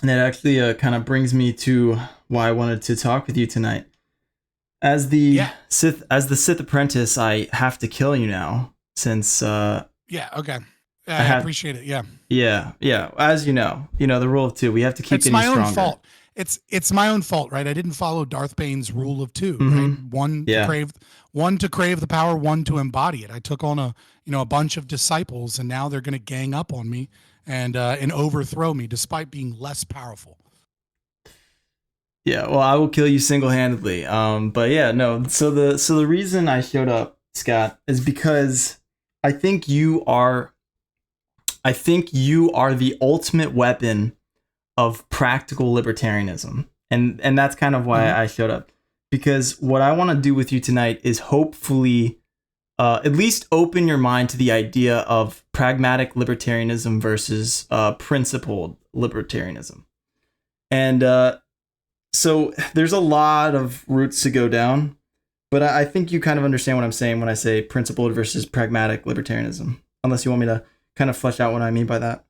And it actually kind of brings me to why I wanted to talk with you tonight. As the Yeah. Sith apprentice, I have to kill you now since Yeah. Okay. I I had appreciate it. Yeah. yeah. As you know the rule of two. We have to keep It's getting my own stronger. fault. It's my own fault, right? I didn't follow Darth Bane's rule of two, right? Mm-hmm. Yeah. One to crave the power, one to embody it. I took on a bunch of disciples, and now they're going to gang up on me and overthrow me, despite being less powerful. Yeah. Well, I will kill you single handedly. But yeah, no. So the reason I showed up, Scott, is because I think you are I think you are the ultimate weapon of practical libertarianism. And that's kind of why Hmm. I showed up. Because what I want to do with you tonight is hopefully at least open your mind to the idea of pragmatic libertarianism versus principled libertarianism. And so there's a lot of routes to go down, but I think you kind of understand what I'm saying when I say principled versus pragmatic libertarianism, unless you want me to kind of flesh out what I mean by that.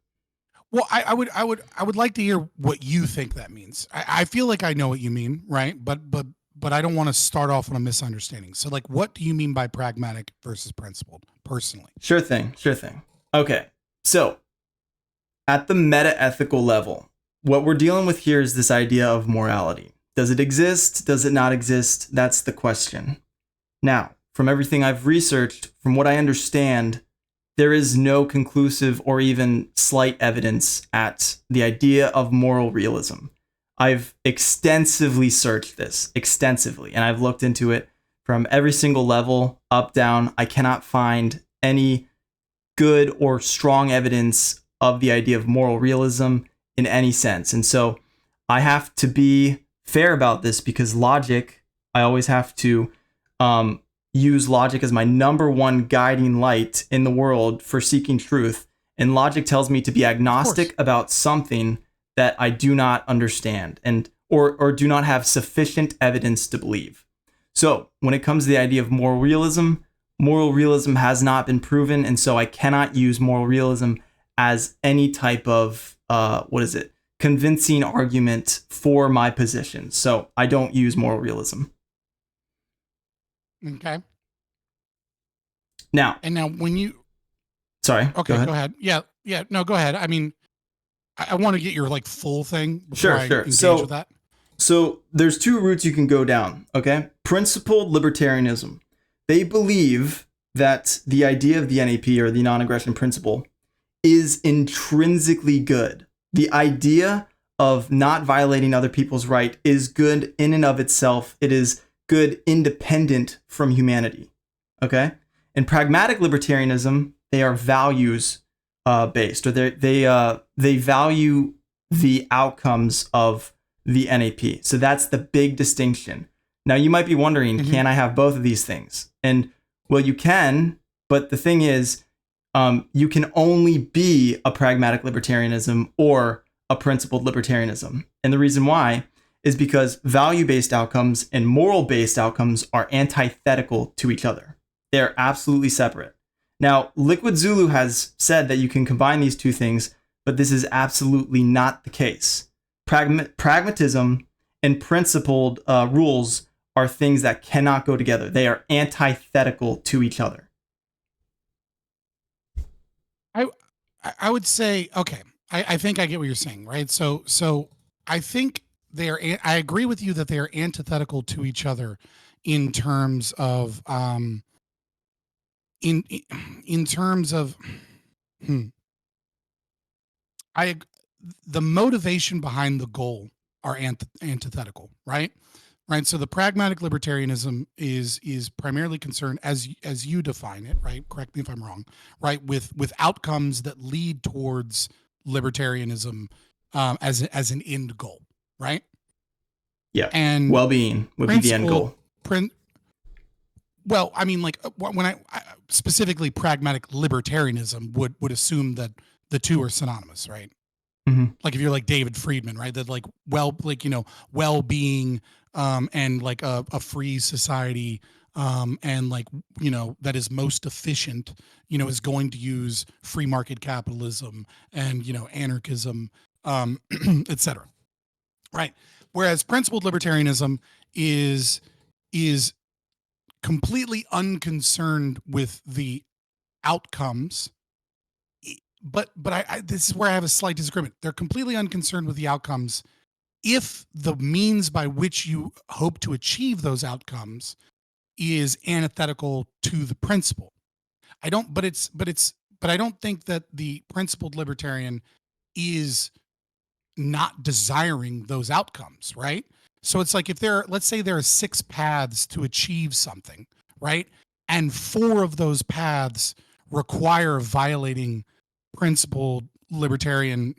Well, I would like to hear what you think that means. I feel like I know what you mean, right? But I don't want to start off on a misunderstanding. So, like, what do you mean by pragmatic versus principled, personally? Sure thing, sure thing. Okay, so at the meta ethical level, what we're dealing with here is this idea of morality. Does it exist? Does it not exist? That's the question. Now, from everything I've researched, from what I understand, there is no conclusive or even slight evidence at the idea of moral realism. I've extensively searched this, extensively, and I've looked into it from every single level, up, down. I cannot find any good or strong evidence of the idea of moral realism in any sense. And so I have to be fair about this because logic, I always have to use logic as my number one guiding light in the world for seeking truth. And logic tells me to be Of course. agnostic about something that I do not understand and or do not have sufficient evidence to believe. So when it comes to the idea of moral realism has not been proven, and so I cannot use moral realism as any type of convincing argument for my position. So I don't use moral realism. Okay. Now, And now, when you sorry, go okay, go ahead. ahead. Yeah, yeah. No, go ahead. I mean, I want to get your like full thing before Sure, I sure. engage with So that. so there's two routes you can go down, okay? Principled libertarianism. They believe that the idea of the NAP or the non-aggression principle is intrinsically good. The idea of not violating other people's right is good in and of itself. It is good independent from humanity. Okay? In pragmatic libertarianism, they are values based, or they value the outcomes of the NAP. So that's the big distinction. Now you might be wondering, Hmm. can I have both of these things? And well, you can, but the thing is, you can only be a pragmatic libertarianism or a principled libertarianism. And the reason why is because value based outcomes and moral based outcomes are antithetical to each other. They're absolutely separate. Now, Liquid Zulu has said that you can combine these two things, but this is absolutely not the case. Pragmatism and principled rules are things that cannot go together. They are antithetical to each other. I I would say okay. I think I get what you're saying, right? So I think I agree with you that they are antithetical to each other in terms of in in terms of hmm, I the motivation behind the goal are antithetical, right? Right. So the pragmatic libertarianism is primarily concerned, as you define it, right? Correct me if I'm wrong, right? With outcomes that lead towards libertarianism as an end goal, right? Yeah. And Well being would be the end principled goal. prin, well, I mean, like when specifically pragmatic libertarianism would assume that the two are synonymous, right? Mm-hmm. Like if you're like David Friedman, right? That like well being and like a free society and like that is most efficient, is going to use free market capitalism and anarchism etc. Right. Whereas principled libertarianism is completely unconcerned with the outcomes. But this is where I have a slight disagreement. They're completely unconcerned with the outcomes if the means by which you hope to achieve those outcomes is antithetical to the principle. But I don't think that the principled libertarian is not desiring those outcomes, right? So it's like if let's say there are 6 paths to achieve something, right? And 4 of those paths require violating principled libertarian,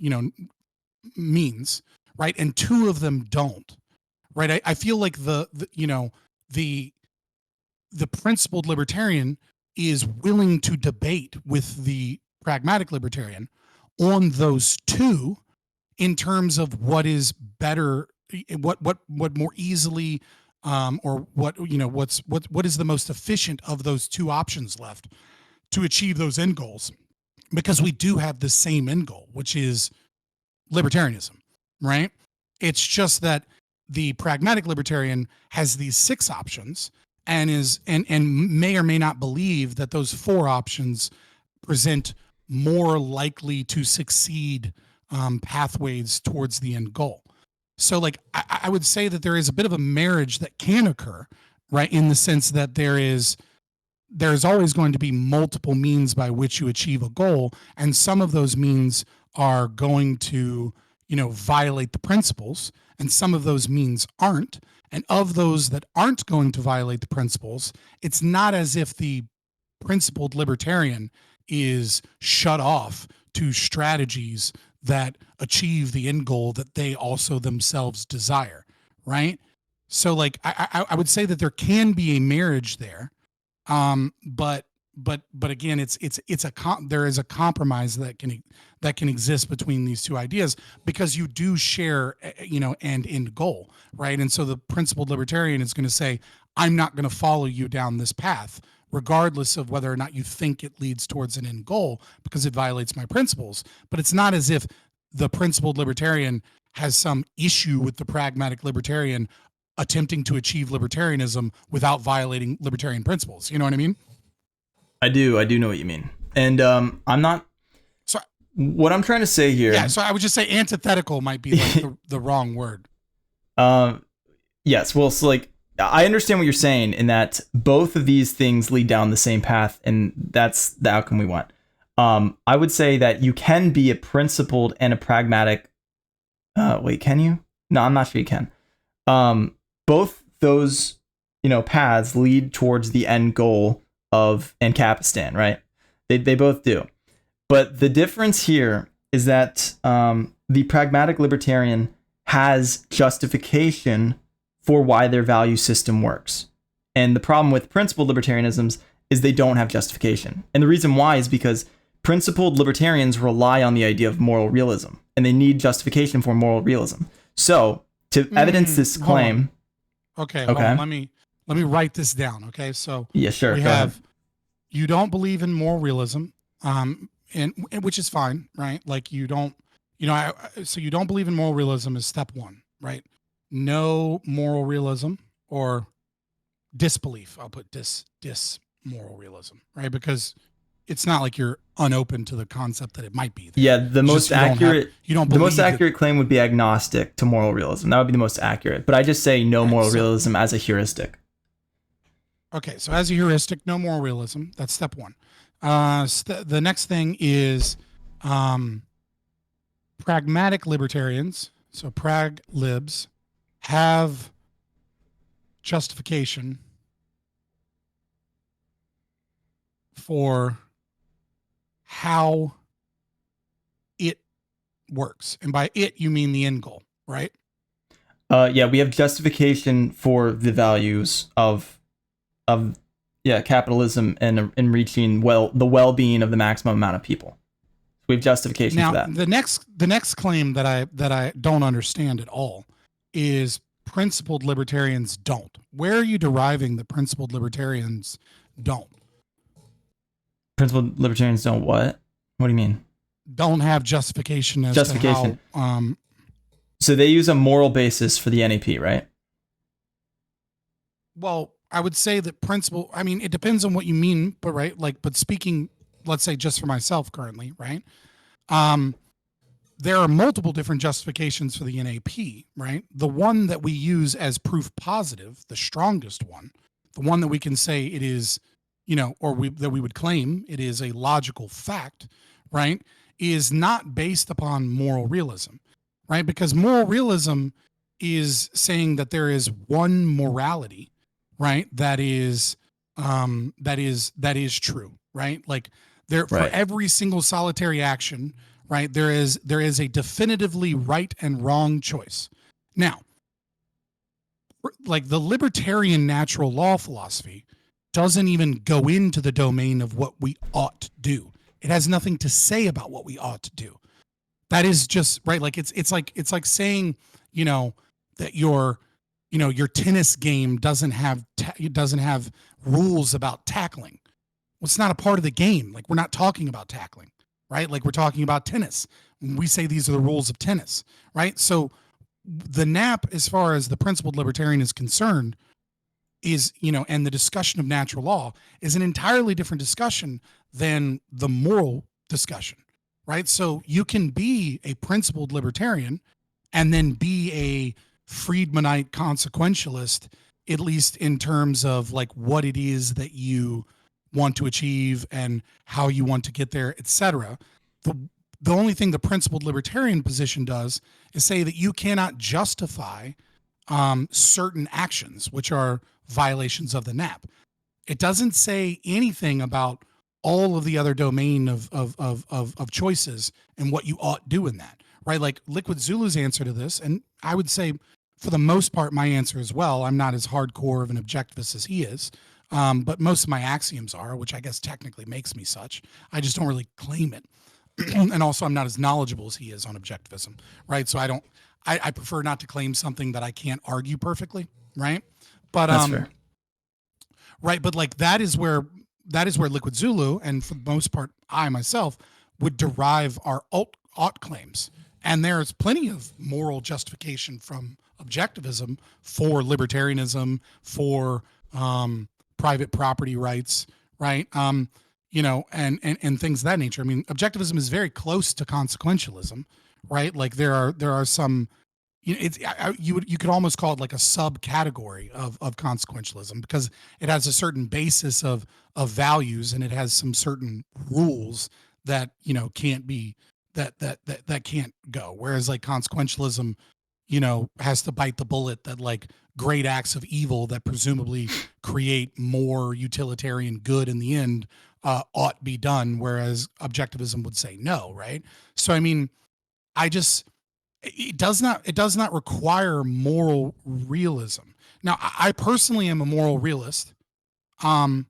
means, right? And 2 of them don't, right? I feel like the principled libertarian is willing to debate with the pragmatic libertarian on those 2 in terms of what is better, what more easily, or what is the most efficient of those 2 options left to achieve those end goals, because we do have the same end goal, which is libertarianism, right? It's just that the pragmatic libertarian has these 6 options and may or may not believe that those 4 options present more likely to succeed pathways towards the end goal. So like I would say that there is a bit of a marriage that can occur, right? In the sense that there's always going to be multiple means by which you achieve a goal, and some of those means are going to, violate the principles, and some of those means aren't. And of those that aren't going to violate the principles, it's not as if the principled libertarian is shut off to strategies that achieve the end goal that they also themselves desire, right? So like I would say that there can be a marriage there, but again, there is a compromise that can exist between these 2 ideas, because you do share, an end goal, right? And so the principled libertarian is going to say, I'm not going to follow you down this path, regardless of whether or not you think it leads towards an end goal, because it violates my principles. But it's not as if the principled libertarian has some issue with the pragmatic libertarian attempting to achieve libertarianism without violating libertarian principles. You know what I mean? I do know what you mean. And I'm not. So what I'm trying to say here. Yeah, so I would just say antithetical might be like the wrong word. Yes. Well, so like I understand what you're saying in that both of these things lead down the same path, and that's the outcome we want. I would say that you can be a principled and a pragmatic. Wait, can you? No, I'm not sure you can. Both those, paths lead towards the end goal of Ancapistan, right? They both do. But the difference here is that the pragmatic libertarian has justification for why their value system works. And the problem with principled libertarianisms is they don't have justification. And the reason why is because principled libertarians rely on the idea of moral realism, and they need justification for moral realism. So to evidence this claim... Okay. Hold on. Let me write this down. Okay. So yeah, sure. We have, you don't believe in moral realism, and which is fine, right? Like you don't, so you don't believe in moral realism is step 1, right? No moral realism or disbelief. I'll put moral realism, right? Because it's not like you're unopen to the concept that it might be there. Yeah, the most accurate claim would be agnostic to moral realism. That would be the most accurate. But I just say no moral realism as a heuristic. Okay, so as a heuristic, no moral realism. That's step 1. The next thing is pragmatic libertarians. So prag libs have justification for how it works. And by it, you mean the end goal, right? Yeah, we have justification for the values of capitalism and reaching the well-being of the maximum amount of people. We have justification for that. The next claim that I don't understand at all is principled libertarians don't. Where are you deriving that principled libertarians don't? Principled libertarians don't what? What do you mean? don't have justification as Justification. to how. So they use a moral basis for the NAP, right? Well, I would say that principle. I mean, it depends on what you mean, but right, like, but speaking, let's say just for myself currently, right? Um, there are multiple different justifications for the NAP, right? The one that we use as proof positive, the strongest one, the one that we can say it is, that we would claim it is a logical fact, right, is not based upon moral realism, right? Because moral realism is saying that there is one morality, right, that is true, right? Like there for Right. every single solitary action, right, there is a definitively right and wrong choice. Now, like the libertarian natural law philosophy doesn't even go into the domain of what we ought to do. It has nothing to say about what we ought to do. That is just right. Like it's like saying, that your tennis game doesn't have rules about tackling. Well, it's not a part of the game. Like we're not talking about tackling, right? Like we're talking about tennis. We say these are the rules of tennis, right? So the NAP, as far as the principled libertarian is concerned, is, and the discussion of natural law is an entirely different discussion than the moral discussion, right? So you can be a principled libertarian and then be a Friedmanite consequentialist, at least in terms of like what it is that you want to achieve and how you want to get there, etc. The only thing the principled libertarian position does is say that you cannot justify certain actions, which are violations of the NAP. It doesn't say anything about all of the other domain of choices and what you ought do in that, right? Like Liquid Zulu's answer to this, and I would say for the most part, my answer as well. I'm not as hardcore of an objectivist as he is, but most of my axioms are, which I guess technically makes me such. I just don't really claim it. And also, I'm not as knowledgeable as he is on objectivism, right? So I prefer not to claim something that I can't argue perfectly, right? But That's fair. right, but like that is where Liquid Zulu and for the most part I myself would derive our ought claims. And there's plenty of moral justification from objectivism for libertarianism, for private property rights, right? And things of that nature. I mean, objectivism is very close to consequentialism, right? Like there are some, you could almost call it like a subcategory of consequentialism because it has a certain basis of values and it has some certain rules that can't be that can't go. Whereas like consequentialism, has to bite the bullet that like great acts of evil that presumably create more utilitarian good in the end ought be done, whereas objectivism would say no, right? So I mean, I just it does not require moral realism. Now, I personally am a moral realist, um,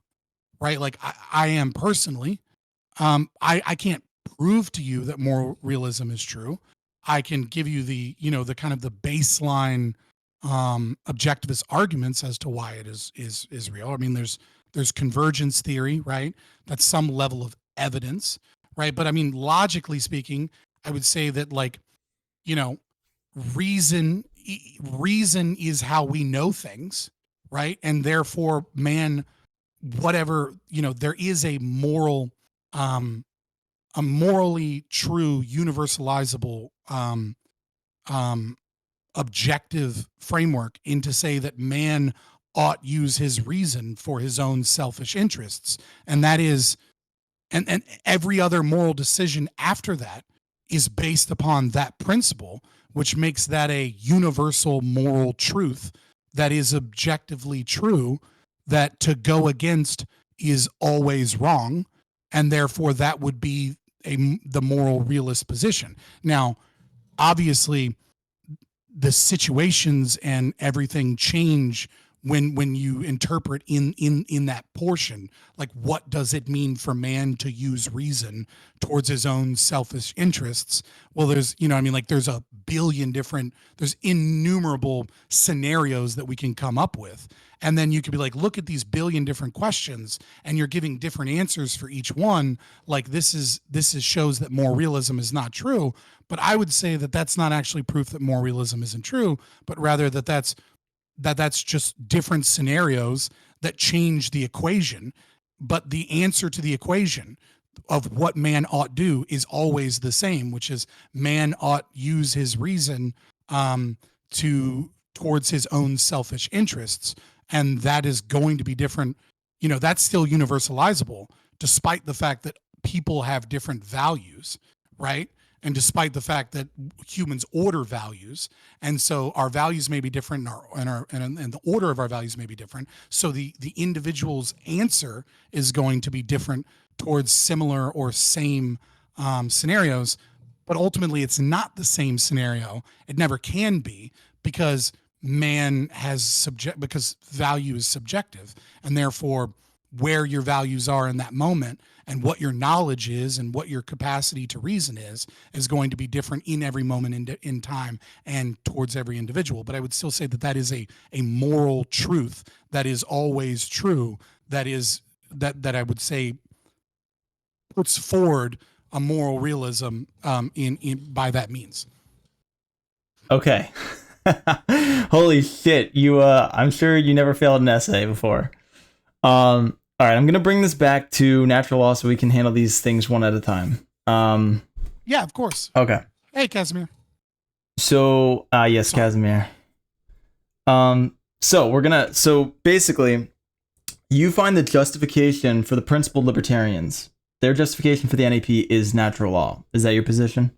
right? Like I am personally. I can't prove to you that moral realism is true. I can give you the kind of the baseline objectivist arguments as to why it is real. I mean, there's convergence theory, right? That's some level of evidence, right? But I mean, logically speaking, I would say that like, you know, reason reason is how we know things, right? And therefore, man, whatever, there is um a morally true, universalizable um objective framework into say that man ought use his reason for his own selfish interests. And that is and every other moral decision after that is based upon that principle, which makes that a universal moral truth that is objectively true, that to go against is always wrong, and therefore that would be the moral realist position. Now, obviously, the situations and everything change when you interpret in that portion, like what does it mean for man to use reason towards his own selfish interests? Well, there's, I mean, like there's a billion different, there's innumerable scenarios that we can come up with. And then you could be like, look at these billion different questions, and you're giving different answers for each one. Like this is shows that more realism is not true. But I would say that that's not actually proof that more realism isn't true, but rather that that's just different scenarios that change the equation. But the answer to the equation of what man ought do is always the same, which is man ought use his reason towards his own selfish interests. And that is going to be different. That's still universalizable, despite the fact that people have different values, right? And despite the fact that humans order values, and so our values may be different, and the order of our values may be different. So the individual's answer is going to be different towards similar or same scenarios, but ultimately it's not the same scenario. It never can be, because because value is subjective, and therefore where your values are in that moment and what your knowledge is and what your capacity to reason is going to be different in every moment in time and towards every individual. But I would still say that is a moral truth that is always true, that I would say puts forward a moral realism in by that means. Okay. Holy shit. I'm sure you never failed an essay before. All right, I'm going to bring this back to natural law so we can handle these things one at a time. Yeah, of course. Okay. Hey, Casimir. So, yes, sorry. Casimir. So basically, you find the justification for the principled libertarians. Their justification for the NAP is natural law. Is that your position?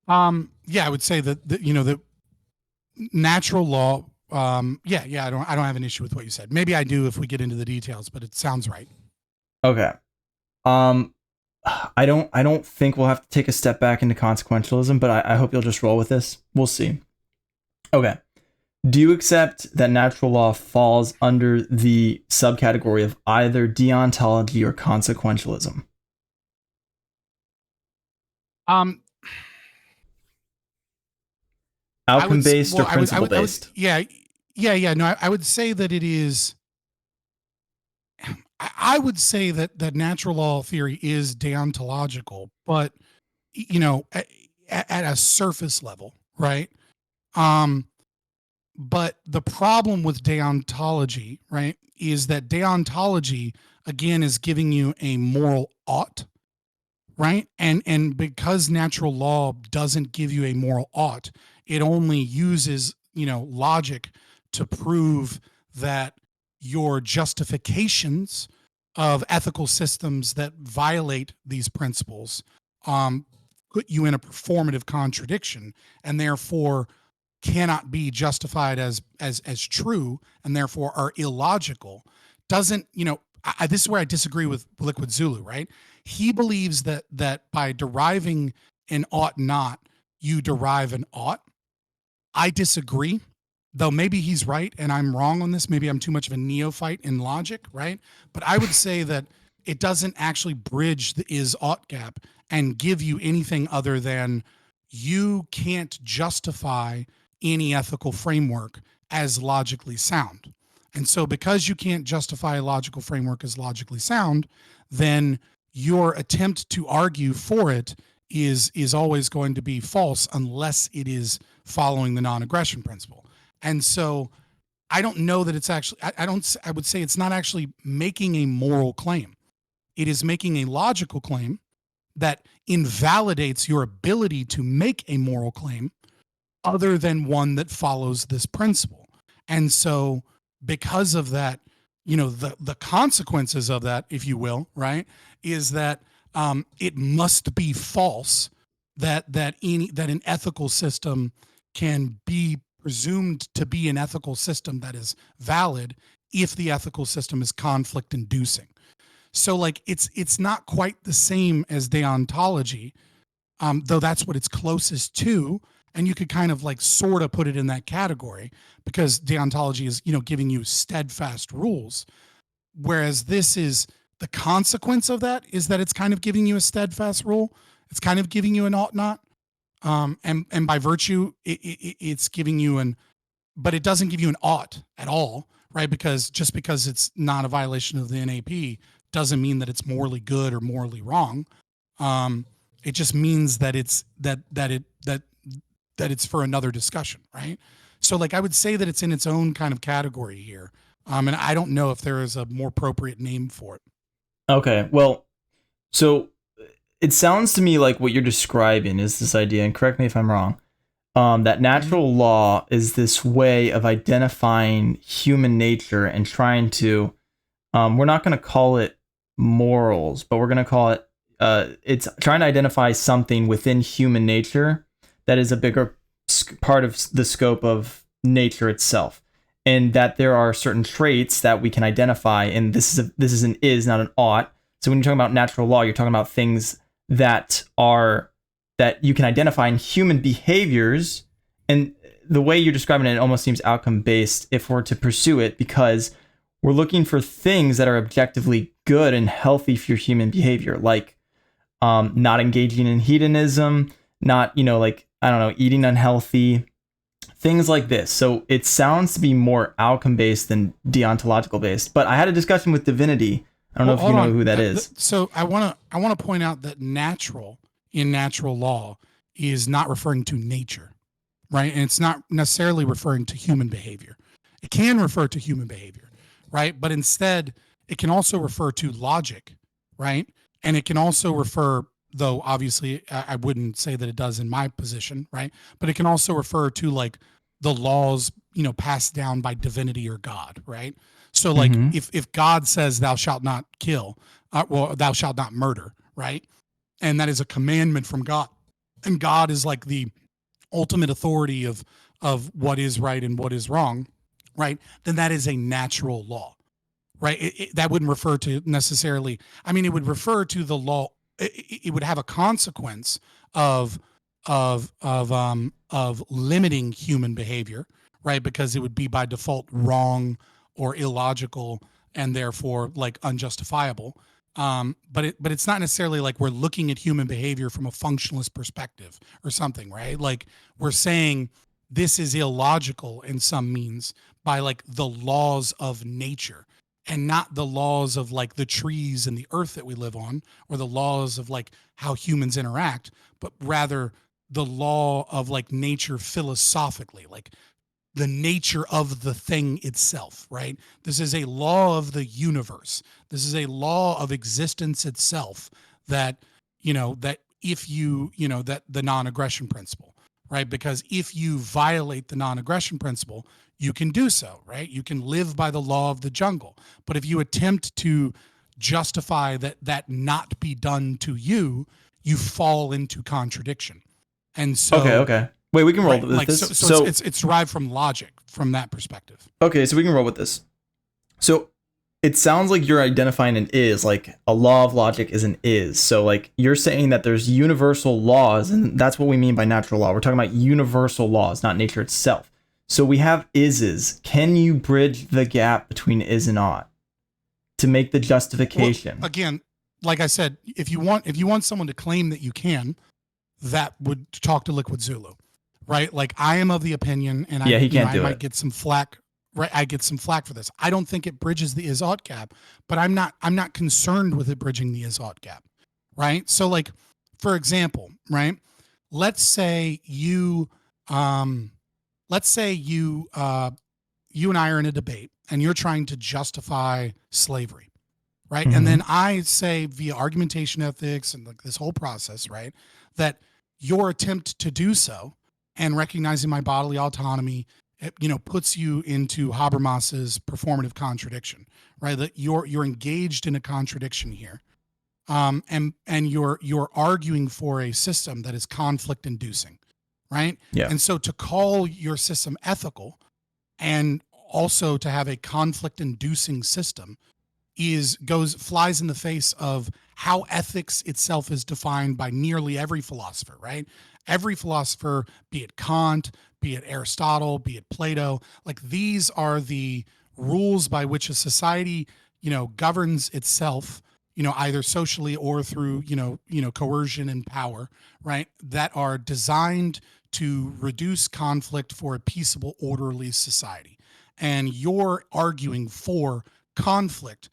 Yeah, I would say that that natural law. Yeah, I don't have an issue with what you said. Maybe I do if we get into the details, but it sounds right. Okay. I don't think we'll have to take a step back into consequentialism, but I hope you'll just roll with this. We'll see. Okay. Do you accept that natural law falls under the subcategory of either deontology or consequentialism? Outcome-based or principle-based? Yeah. No, I would say that it is. I would say that natural law theory is deontological, but at a surface level, right? But the problem with deontology, right, is that deontology again is giving you a moral ought, right? And because natural law doesn't give you a moral ought, it only uses logic to prove that your justifications of ethical systems that violate these principles put you in a performative contradiction, and therefore cannot be justified as true, and therefore are illogical. Doesn't this is where I disagree with Liquid Zulu, right? He believes that by deriving an ought not, you derive an ought. I disagree, though maybe he's right and I'm wrong on this. Maybe I'm too much of a neophyte in logic, right? But I would say that it doesn't actually bridge the is-ought gap and give you anything other than you can't justify any ethical framework as logically sound. And so because you can't justify a logical framework as logically sound, then your attempt to argue for it is always going to be false unless it is following the non-aggression principle. And so I don't know that it's actually, I would say it's not actually making a moral claim. It is making a logical claim that invalidates your ability to make a moral claim other than one that follows this principle. And so because of that, the consequences of that, if you will, right, is that it must be false that an ethical system can be presumed to be an ethical system that is valid if the ethical system is conflict inducing. So like it's not quite the same as deontology, though that's what it's closest to. And you could kind of like sort of put it in that category because deontology is, giving you steadfast rules. Whereas this is the consequence of that is that it's kind of giving you a steadfast rule. It's kind of giving you an ought not. And by virtue, it's giving you but it doesn't give you an ought at all, right? Because just because it's not a violation of the NAP doesn't mean that it's morally good or morally wrong. It just means that it's that it's for another discussion, right? So like I would say that it's in its own kind of category here. And I don't know if there is a more appropriate name for it. Okay, well, so it sounds to me like what you're describing is this idea, and correct me if I'm wrong, that natural law is this way of identifying human nature and trying to, we're not going to call it morals, but we're going to call it, it's trying to identify something within human nature that is a bigger part of the scope of nature itself. And that there are certain traits that we can identify, and this is an is, not an ought. So when you're talking about natural law, you're talking about things that you can identify in human behaviors, and the way you're describing it almost seems outcome based if we're to pursue it, because we're looking for things that are objectively good and healthy for human behavior, like not engaging in hedonism, not eating unhealthy, things like this. So it sounds to be more outcome based than deontological based. But I had a discussion with Divinity. I don't know if you know who that is. So I want to point out that natural in natural law is not referring to nature, right? And it's not necessarily referring to human behavior. It can refer to human behavior, right? But instead, it can also refer to logic, right? And it can also refer, though obviously I wouldn't say that it does in my position, right? But it can also refer to like the laws, passed down by divinity or God, right? So like if God says thou shalt not kill, thou shalt not murder, right? And that is a commandment from God. And God is like the ultimate authority of what is right and what is wrong, right? Then that is a natural law, right? That wouldn't refer to necessarily, it would refer to the law. It would have a consequence of limiting human behavior, right? Because it would be by default wrong or illogical and therefore like unjustifiable. But it's not necessarily like we're looking at human behavior from a functionalist perspective or something, right? Like we're saying this is illogical in some means by like the laws of nature, and not the laws of like the trees and the earth that we live on, or the laws of like how humans interact, but rather the law of like nature philosophically, like the nature of the thing itself, right? This is a law of the universe. This is a law of existence itself that, that if that the non-aggression principle, right? Because if you violate the non-aggression principle, you can do so, right? You can live by the law of the jungle. But if you attempt to justify that not be done to you, you fall into contradiction. And so Okay. Wait, we can roll with this. So it's derived from logic from that perspective. Okay, so we can roll with this. So it sounds like you're identifying an is, like a law of logic is an is. So like you're saying that there's universal laws, and that's what we mean by natural law. We're talking about universal laws, not nature itself. So we have ises. Can you bridge the gap between is and ought to make the justification? Well, again, like I said, if you want someone to claim that you can, that would talk to Liquid Zulu, right? Like I am of the opinion, and I might get some flack. Right, I get some flack for this. I don't think it bridges the is-ought gap, but I'm not concerned with it bridging the is-ought gap, right? So, like, for example, right? Let's say you and I are in a debate, and you're trying to justify slavery, right? And then I say via argumentation ethics and like this whole process, right, that your attempt to do so and recognizing my bodily autonomy, puts you into Habermas's performative contradiction, right? That you're engaged in a contradiction here, and you're arguing for a system that is conflict inducing, right? Yeah. And so to call your system ethical and also to have a conflict inducing system flies in the face of how ethics itself is defined by nearly every philosopher, right? every philosopher, be it Kant, be it Aristotle, be it Plato, like these are the rules by which a society, governs itself, either socially or through, coercion and power, right? That are designed to reduce conflict for a peaceable, orderly society. And you're arguing for conflict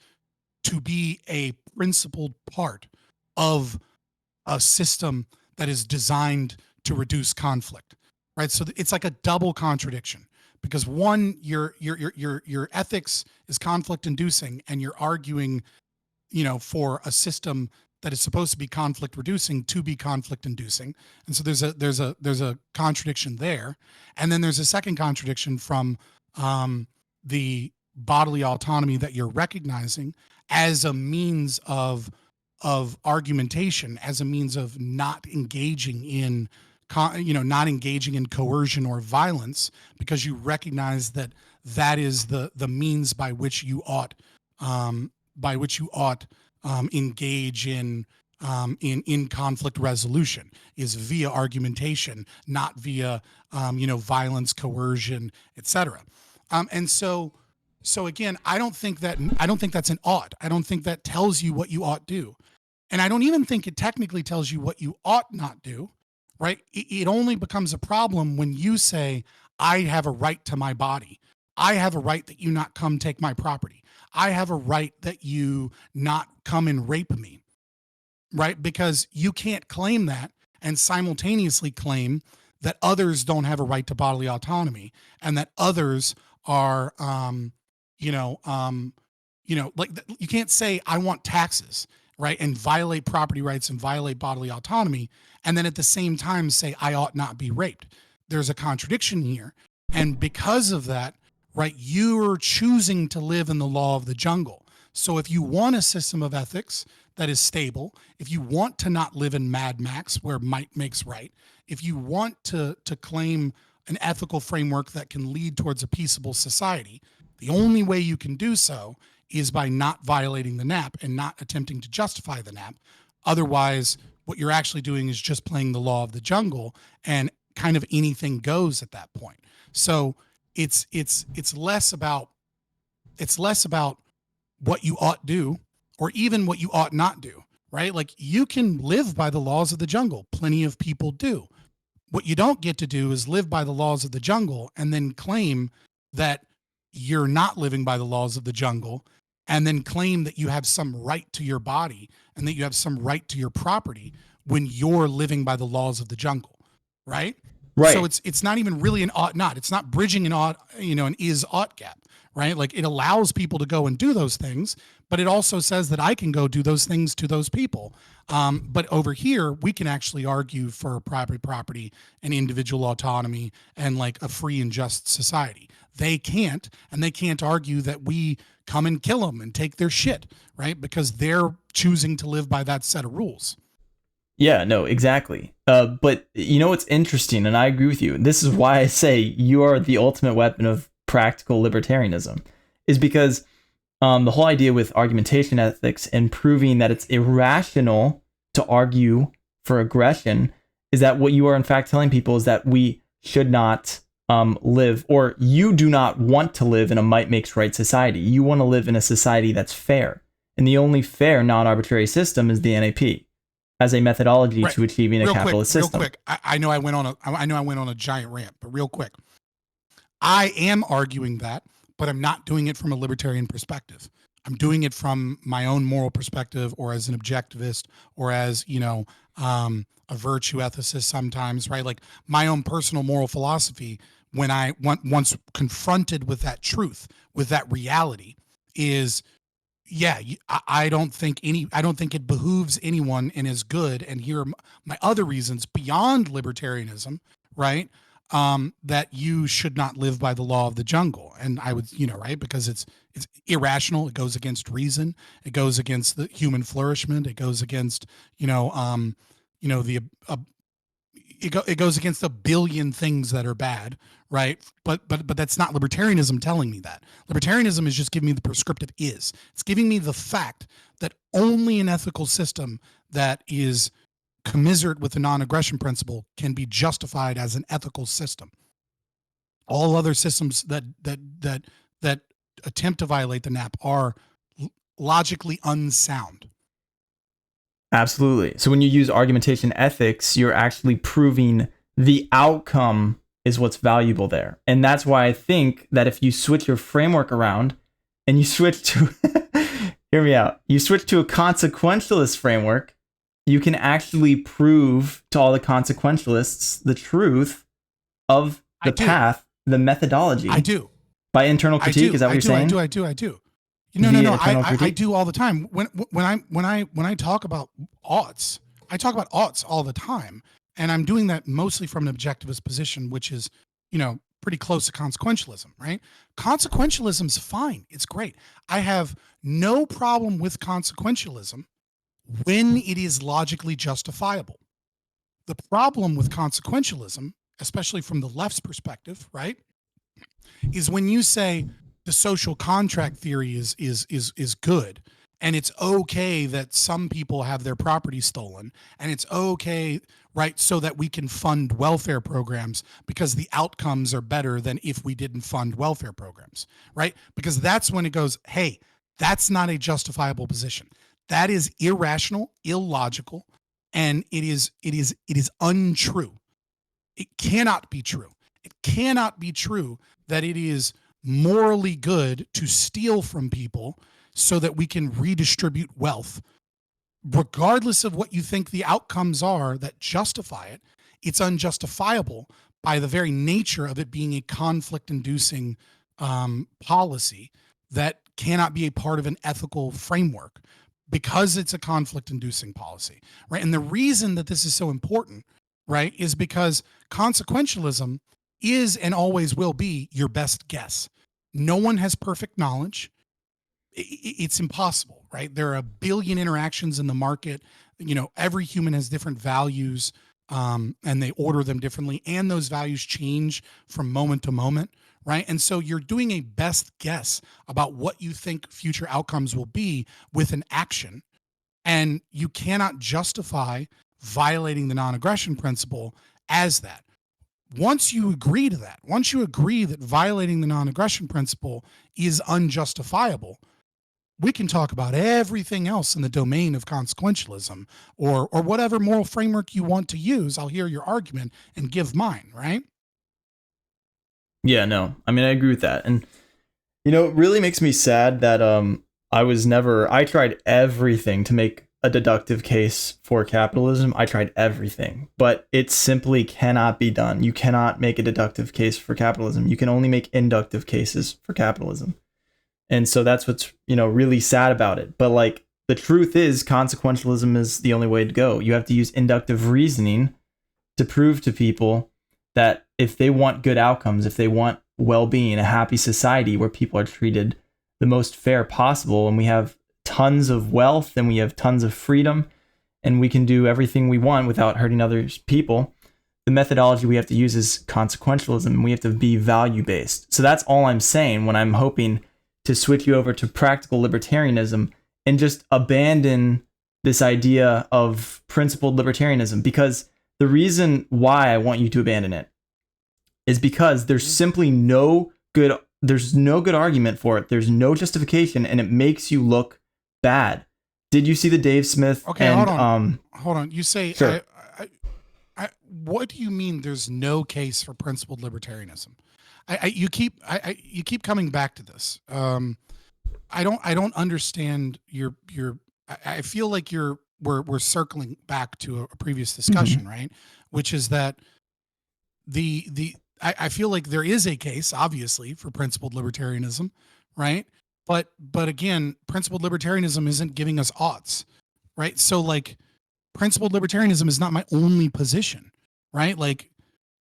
to be a principled part of a system that is designed to reduce conflict, right? So it's like a double contradiction, because one, your ethics is conflict inducing, and you're arguing, for a system that is supposed to be conflict reducing to be conflict inducing. And so there's a contradiction there. And then there's a second contradiction from the bodily autonomy that you're recognizing as a means of argumentation, as a means of not engaging in not engaging in coercion or violence, because you recognize that that is the means by which you ought engage in conflict resolution, is via argumentation, not via violence, coercion, etc. And so again, I don't think that's an ought. I don't think that tells you what you ought do. And I don't even think it technically tells you what you ought not do, right? It only becomes a problem when you say, I have a right to my body. I have a right that you not come take my property. I have a right that you not come and rape me, right? Because you can't claim that and simultaneously claim that others don't have a right to bodily autonomy, and that others are, like you can't say, I want taxes, right? And violate property rights and violate bodily autonomy, and then at the same time say, I ought not be raped. There's a contradiction here. And because of that, right, you're choosing to live in the law of the jungle. So if you want a system of ethics that is stable, if you want to not live in Mad Max where might makes right, if you want to claim an ethical framework that can lead towards a peaceable society, the only way you can do so is by not violating the NAP and not attempting to justify the NAP. Otherwise, what you're actually doing is just playing the law of the jungle, and kind of anything goes at that point. So it's less about what you ought do, or even what you ought not do, right? Like, you can live by the laws of the jungle. Plenty of people do. What you don't get to do is live by the laws of the jungle and then claim that you're not living by the laws of the jungle, and then claim that you have some right to your body and that you have some right to your property when you're living by the laws of the jungle, right? Right. So it's not even really an ought not. It's not bridging an ought, an is ought gap, right? Like, it allows people to go and do those things, but it also says that I can go do those things to those people. But over here, we can actually argue for private property and individual autonomy and like a free and just society. They can't, and they can't argue that we come and kill them and take their shit, right? Because they're choosing to live by that set of rules. Yeah, no, exactly. But what's interesting, and I agree with you, this is why I say you are the ultimate weapon of practical libertarianism, is because the whole idea with argumentation ethics and proving that it's irrational to argue for aggression is that what you are in fact telling people is that we should not live, or you do not want to live in a might makes right society. You want to live in a society that's fair. And the only fair, non-arbitrary system is the NAP as a methodology to achieving a capitalist system. Real quick, I know I went on a giant rant, but real quick, I am arguing that, but I'm not doing it from a libertarian perspective. I'm doing it from my own moral perspective, or as an objectivist, or as a virtue ethicist sometimes, right? Like, my own personal moral philosophy, when I once confronted with that truth, with that reality, is, yeah, I don't think it behooves anyone and is good. And here are my other reasons beyond libertarianism, right? That you should not live by the law of the jungle. And I would, right, because it's irrational. It goes against reason. It goes against the human flourishment. It goes against, it goes against a billion things that are bad, right? But that's not libertarianism telling me that. Libertarianism is just giving me the prescriptive It's giving me the fact that only an ethical system that is commiserate with the non-aggression principle can be justified as an ethical system. All other systems that attempt to violate the NAP are logically unsound. Absolutely. So when you use argumentation ethics, you're actually proving the outcome is what's valuable there. And that's why I think that if you switch your framework around and you switch to, hear me out, you switch to a consequentialist framework, you can actually prove to all the consequentialists the truth of the path, the methodology. I do. By internal critique, is that what you're saying? I do. No. I do all the time. When I talk about oughts, I talk about oughts all the time, and I'm doing that mostly from an objectivist position, which is, pretty close to consequentialism, right? Consequentialism's fine. It's great. I have no problem with consequentialism when it is logically justifiable. The problem with consequentialism, especially from the left's perspective, right, is when you say the social contract theory is good, and it's okay that some people have their property stolen, and it's okay, right, so that we can fund welfare programs because the outcomes are better than if we didn't fund welfare programs, right? Because that's when it goes, hey, that's not a justifiable position. That is irrational, illogical, and it is untrue. It cannot be true. It cannot be true that it is morally good to steal from people so that we can redistribute wealth. Regardless of what you think the outcomes are that justify it, it's unjustifiable by the very nature of it being a conflict-inducing policy that cannot be a part of an ethical framework because it's a conflict-inducing policy, right? And the reason that this is so important, right, is because consequentialism is and always will be your best guess. No one has perfect knowledge. It's impossible, right? There are a billion interactions in the market. Every human has different values, and they order them differently, and those values change from moment to moment, right? And so you're doing a best guess about what you think future outcomes will be with an action, and you cannot justify violating the non-aggression principle as that. Once you agree to that, once you agree that violating the non-aggression principle is unjustifiable, we can talk about everything else in the domain of consequentialism or whatever moral framework you want to use. I'll hear your argument and give mine, right? Yeah, no. I mean, I agree with that. And, it really makes me sad that I tried everything to make a deductive case for capitalism. I tried everything, but it simply cannot be done. You cannot make a deductive case for capitalism. You can only make inductive cases for capitalism. And so that's what's, really sad about it. But the truth is consequentialism is the only way to go. You have to use inductive reasoning to prove to people that if they want good outcomes, if they want well-being, a happy society where people are treated the most fair possible, and we have tons of wealth and we have tons of freedom and we can do everything we want without hurting other people, the methodology we have to use is consequentialism. We have to be value-based. So that's all I'm saying when I'm hoping to switch you over to practical libertarianism and just abandon this idea of principled libertarianism, because the reason why I want you to abandon it is because there's simply no good argument for it. There's no justification, and it makes you look bad. Did you see the Dave Smith? Okay, hold on. You say, sure. What do you mean there's no case for principled libertarianism? You keep coming back to this. I don't understand your. I feel like we're circling back to a previous discussion, right? Which is that I feel like there is a case, obviously, for principled libertarianism, right? But again, principled libertarianism isn't giving us oughts, right? So principled libertarianism is not my only position, right?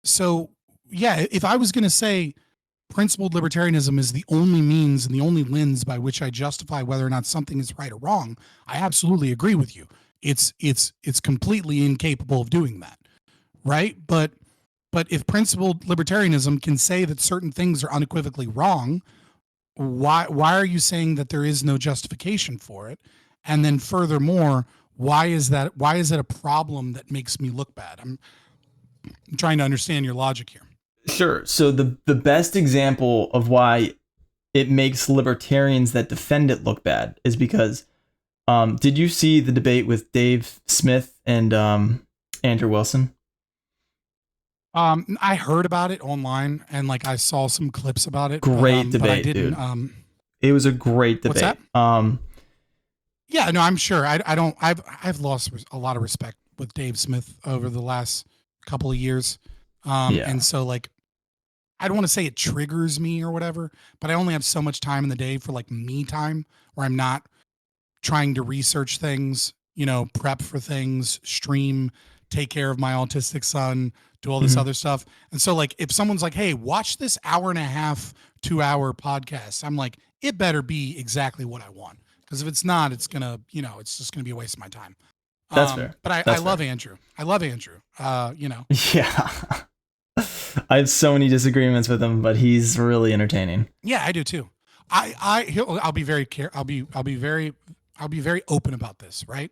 So yeah, if I was going to say principled libertarianism is the only means and the only lens by which I justify whether or not something is right or wrong, I absolutely agree with you. It's completely incapable of doing that, right? But if principled libertarianism can say that certain things are unequivocally wrong, why are you saying that there is no justification for it? And then furthermore, Why is that? Why is it a problem that makes me look bad? I'm trying to understand your logic here. Sure. So the best example of why it makes libertarians that defend it look bad is because did you see the debate with Dave Smith and Andrew Wilson? I heard about it online and like I saw some clips about it, Great but I debate, didn't. dude. It was a great What's debate. that? Yeah, no, I'm sure. I don't. I've lost a lot of respect with Dave Smith over the last couple of years, Yeah. and so like I don't want to say it triggers me or whatever, but I only have so much time in the day for like me time where I'm not trying to research things, you know, prep for things, stream, take care of my autistic son, do all this Mhm. other stuff. And so like if someone's like, "Hey, watch this hour and a half, 2 hour podcast," I'm like, it better be exactly what I want. Because if it's not, it's gonna, you know, it's just gonna be a waste of my time. That's fair. But I That's love fair. Andrew. I love Andrew. You know. Yeah. I have so many disagreements with him, but he's really entertaining. Yeah, I do too. I'll be very I'll be very open about this, right?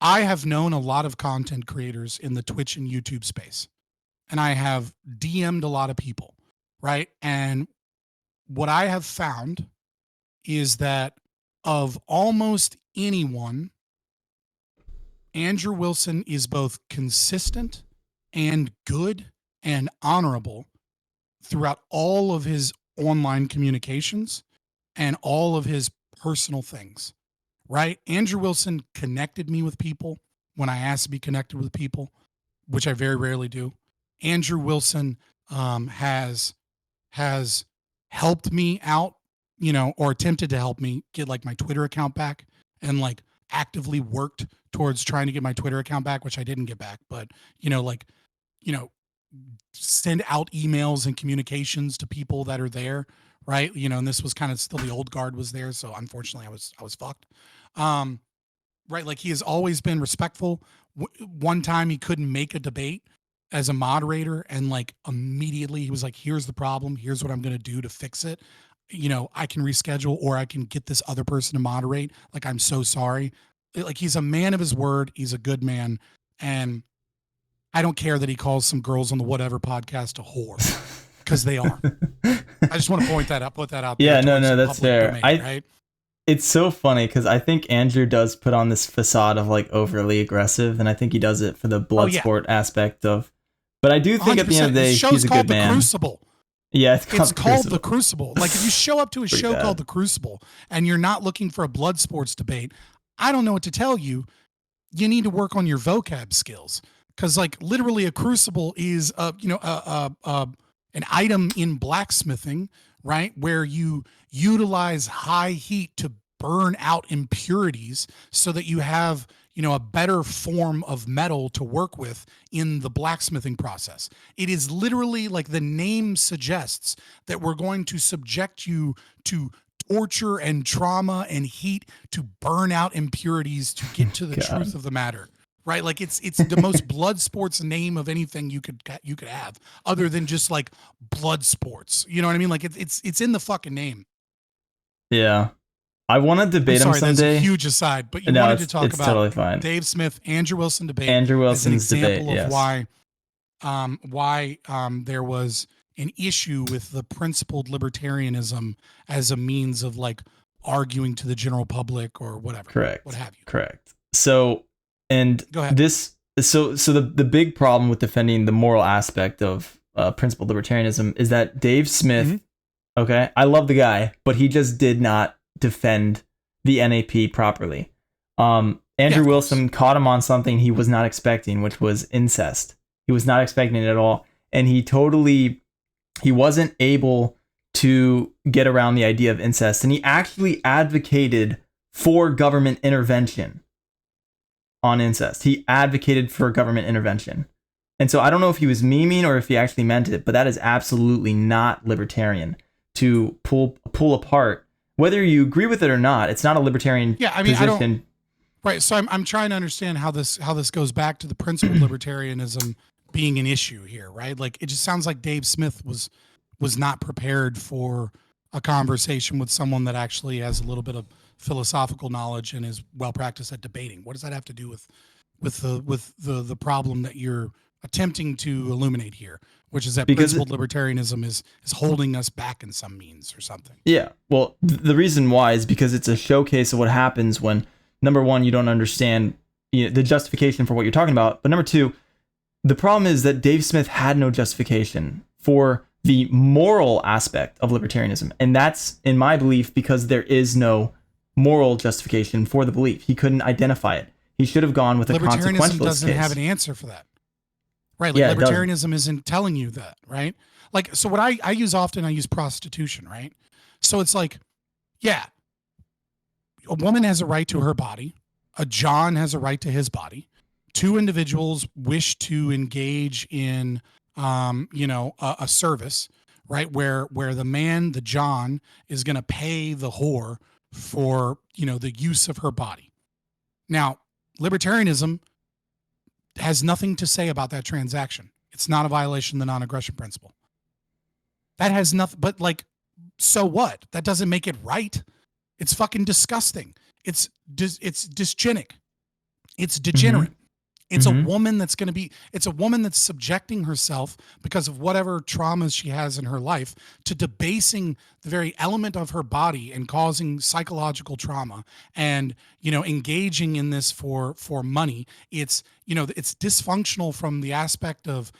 I have known a lot of content creators in the Twitch and YouTube space, and I have DM'd a lot of people, right? And what I have found is that of almost anyone, Andrew Wilson is both consistent and good and honorable throughout all of his online communications and all of his personal things, right? Andrew Wilson connected me with people when I asked to be connected with people, which I very rarely do. Andrew Wilson has helped me out, you know, or attempted to help me get like my Twitter account back, and like actively worked towards trying to get my Twitter account back, which I didn't get back, but you know, like, you know, send out emails and communications to people that are there, right? You know, and this was kind of still the old guard was there, so unfortunately I was fucked. Um, right, like he has always been respectful. One time he couldn't make a debate as a moderator, and like immediately he was like, "Here's the problem. Here's what I'm going to do to fix it. You know, I can reschedule or I can get this other person to moderate. Like, I'm so sorry." Like he's a man of his word. He's a good man, and I don't care that he calls some girls on the whatever podcast a whore, because they are. I just want to point that out, put that out there. Yeah, no, Towards no, the that's public fair. domain, I right? It's so funny because I think Andrew does put on this facade of like overly aggressive, and I think he does it for the Oh blood yeah, sport aspect of. But I do think at the end of 100%. the His day, show's he's a called good The man. Crucible. Yeah, It's called The Crucible. Crucible. Like if you show up to a Pretty show bad. called The Crucible and you're not looking for a blood sports debate, I don't know what to tell you. You need to work on your vocab skills, because like literally a crucible is an item in blacksmithing, right, where you utilize high heat to burn out impurities so that you have, you know, a better form of metal to work with in the blacksmithing process. It is literally, like the name suggests, that we're going to subject you to torture and trauma and heat to burn out impurities to get to the truth God. of the matter, right? Like it's the most blood sports name of anything you could have, other than just like blood sports. You know what I mean? Like it's in the fucking name. Yeah, I want to I'm debate him sorry, that's a someday. huge aside, but you No, wanted to talk it's about totally fine. Dave Smith, Andrew Wilson debate Andrew as an Wilson's debate. example of Yes, why there was an issue with the principled libertarianism as a means of like arguing to the general public or whatever, what correct, have you. correct. So, and Go ahead. so the big problem with defending the moral aspect of principled libertarianism is that Dave Smith. Mhm. Okay, I love the guy, but he just did not defend the NAP properly. Andrew of course. Wilson caught him on something he was not expecting, which was incest. He was not expecting it at all, and he wasn't able to get around the idea of incest, and he actually advocated for government intervention on incest. He advocated for government intervention. And so I don't know if he was memeing or if he actually meant it, but that is absolutely not libertarian to pull apart. Whether you agree with it or not, it's not a libertarian Yeah, I mean, position. I don't. Right, so I'm trying to understand how this goes back to the principled libertarianism being an issue here, right? Like it just sounds like Dave Smith was not prepared for a conversation with someone that actually has a little bit of philosophical knowledge and is well practiced at debating. What does that have to do with the problem that you're attempting to illuminate here, which is that principled libertarianism is holding us back in some means or something? Yeah. Well, the reason why is because it's a showcase of what happens when, number one, you don't understand the justification for what you're talking about. But number two, the problem is that Dave Smith had no justification for the moral aspect of libertarianism. And that's, in my belief, because there is no moral justification for the belief. He couldn't identify it. He should have gone with a consequentialist case. Libertarianism doesn't have an answer for that. Right. Like libertarianism isn't telling you that, right? Like, so what I use often, I use prostitution, right? So it's like, yeah, a woman has a right to her body. A John has a right to his body. Two individuals wish to engage in, a service, right? Where the man, the John, is going to pay the whore for, the use of her body. Now, libertarianism has nothing to say about that transaction. It's not a violation of the non-aggression principle. That has nothing, but like, so what? That doesn't make it right. It's fucking disgusting. It's dysgenic. It's degenerate. It's a woman that's it's a woman that's subjecting herself because of whatever traumas she has in her life to debasing the very element of her body and causing psychological trauma and, engaging in this for money. It's, it's dysfunctional from the aspect of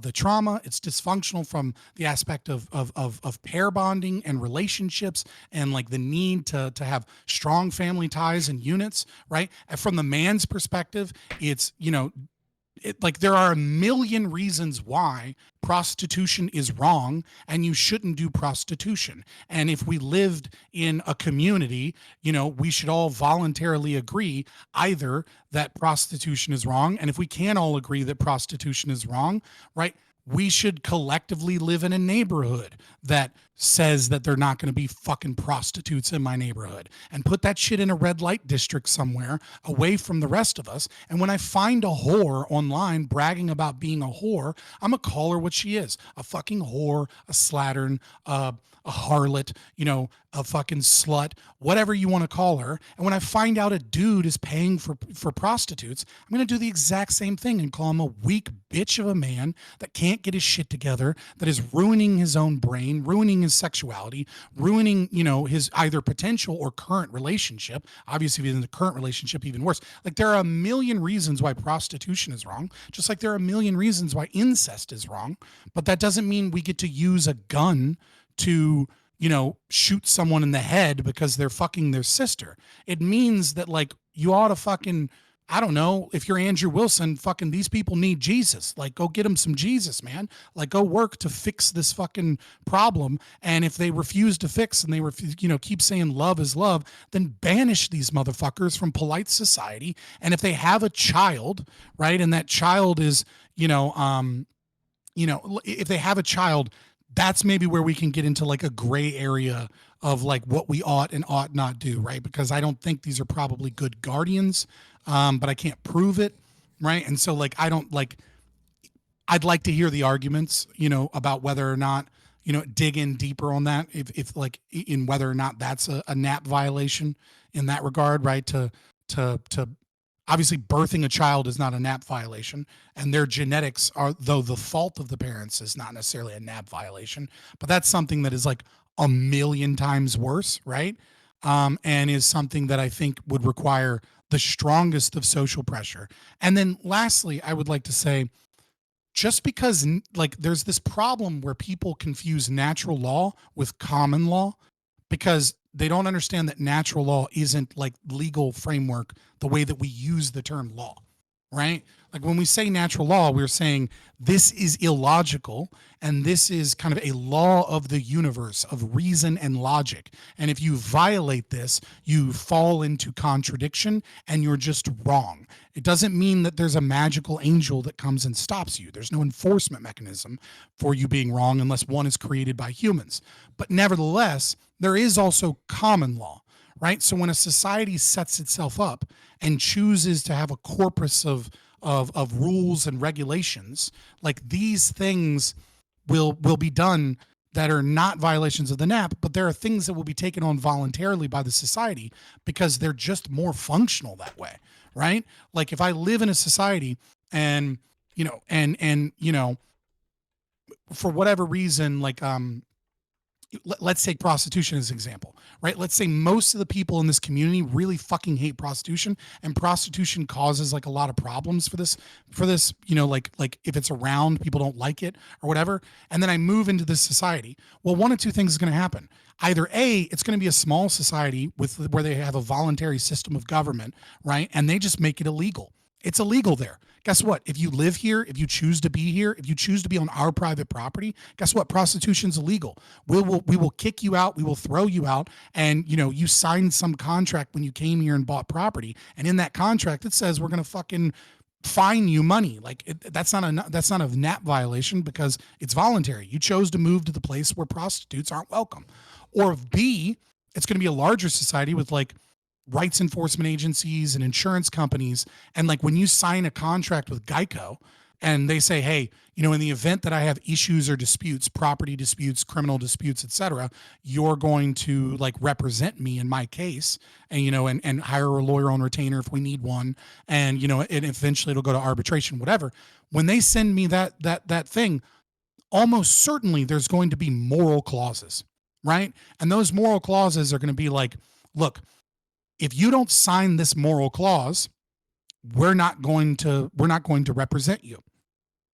the trauma. It's dysfunctional from the aspect of pair bonding and relationships and like the need to have strong family ties and units, right? And from the man's perspective, it's, like there are a million reasons why prostitution is wrong and you shouldn't do prostitution. And if we lived in a community, we should all voluntarily agree either that prostitution is wrong. And if we can't all agree that prostitution is wrong, right, we should collectively live in a neighborhood that says that they're not going to be fucking prostitutes in my neighborhood and put that shit in a red light district somewhere away from the rest of us. And when I find a whore online bragging about being a whore, I'm going to call her what she is: a fucking whore, a slattern, a harlot, a fucking slut, whatever you want to call her. And when I find out a dude is paying for prostitutes, I'm going to do the exact same thing and call him a weak bitch of a man that can't get his shit together, that is ruining his own brain, ruining his sexuality, ruining, his either potential or current relationship. Obviously, if he's in the current relationship, even worse. Like, there are a million reasons why prostitution is wrong, just like there are a million reasons why incest is wrong. But that doesn't mean we get to use a gun to, shoot someone in the head because they're fucking their sister. It means that, like, you ought to fucking, I don't know, if you're Andrew Wilson, fucking these people need Jesus. Like, go get them some Jesus, man. Like, go work to fix this fucking problem. And if they refuse to fix and they refuse, keep saying love is love, then banish these motherfuckers from polite society. And if they have a child, right, and that child is, if they have a child, that's maybe where we can get into like a gray area of like what we ought and ought not do, right? Because I don't think these are probably good guardians, but I can't prove it, right? And so like, I'd like to hear the arguments, about whether or not, dig in deeper on that, if like in whether or not that's a NAP violation in that regard, right? To obviously birthing a child is not a NAP violation, and their genetics are, though the fault of the parents is not necessarily a NAP violation, but that's something that is like a million times worse, right? And is something that I think would require the strongest of social pressure. And then lastly, I would like to say, just because like there's this problem where people confuse natural law with common law, because they don't understand that natural law isn't like legal framework the way that we use the term law, right? Like when we say natural law, we're saying this is illogical and this is kind of a law of the universe of reason and logic. And if you violate this, you fall into contradiction and you're just wrong. It doesn't mean that there's a magical angel that comes and stops you. There's no enforcement mechanism for you being wrong unless one is created by humans. But nevertheless, there is also common law, right? So when a society sets itself up and chooses to have a corpus of rules and regulations, like these things will be done that are not violations of the NAP, but there are things that will be taken on voluntarily by the society because they're just more functional that way, right? Like if I live in a society and for whatever reason, like let's take prostitution as an example, right? Let's say most of the people in this community really fucking hate prostitution, and prostitution causes like a lot of problems for this, like if it's around, people don't like it or whatever. And then I move into this society. Well, one of two things is going to happen. Either A, it's going to be a small society where they have a voluntary system of government, right? And they just make it illegal. It's illegal there. Guess what? If you live here, if you choose to be here, if you choose to be on our private property, guess what? Prostitution's illegal. We will kick you out. We will throw you out. And you signed some contract when you came here and bought property, and in that contract it says we're gonna fucking fine you money. Like that's not a NAP violation because it's voluntary. You chose to move to the place where prostitutes aren't welcome. Or B, it's going to be a larger society with like rights enforcement agencies and insurance companies. And like when you sign a contract with Geico and they say, hey, in the event that I have issues or disputes, property disputes, criminal disputes, etc., you're going to like represent me in my case, and and hire a lawyer on retainer if we need one, and and eventually it'll go to arbitration, whatever. When they send me that thing, almost certainly there's going to be moral clauses, right? And those moral clauses are going to be like, look, if you don't sign this moral clause, we're not going to represent you.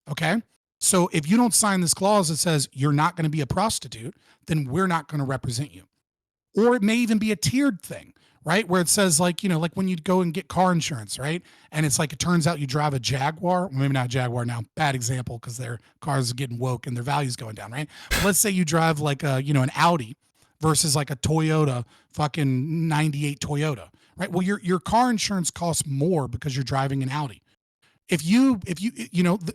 Okay? So if you don't sign this clause that says you're not going to be a prostitute, then we're not going to represent you. Or it may even be a tiered thing, right? Where it says like, like when you go and get car insurance, right? And it's like, it turns out you drive a Jaguar, maybe not a Jaguar now, bad example because their cars are getting woke and their value's going down, right? But let's say you drive like an Audi versus like a Toyota, fucking 98 Toyota, right? Well, your car insurance costs more because you're driving an Audi. If you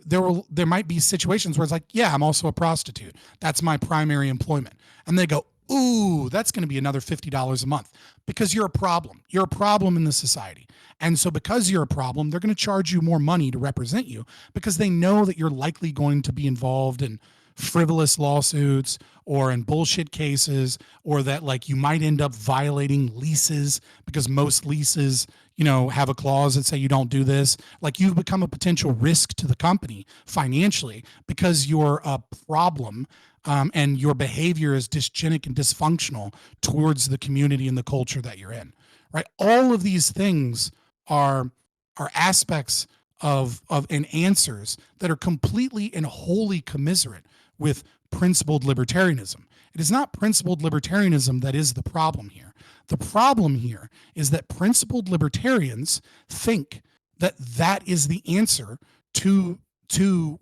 there might be situations where it's like, yeah, I'm also a prostitute. That's my primary employment. And they go, ooh, that's going to be another $50 a month because you're a problem. You're a problem in the society. And so because you're a problem, they're going to charge you more money to represent you because they know that you're likely going to be involved in frivolous lawsuits or in bullshit cases, or that like you might end up violating leases because most leases, have a clause that say you don't do this. Like you've become a potential risk to the company financially because you're a problem, and your behavior is dysgenic and dysfunctional towards the community and the culture that you're in, right? All of these things are aspects of and answers that are completely and wholly commiserate with principled libertarianism. It is not principled libertarianism that is the problem here. The problem here is that principled libertarians think that that is the answer to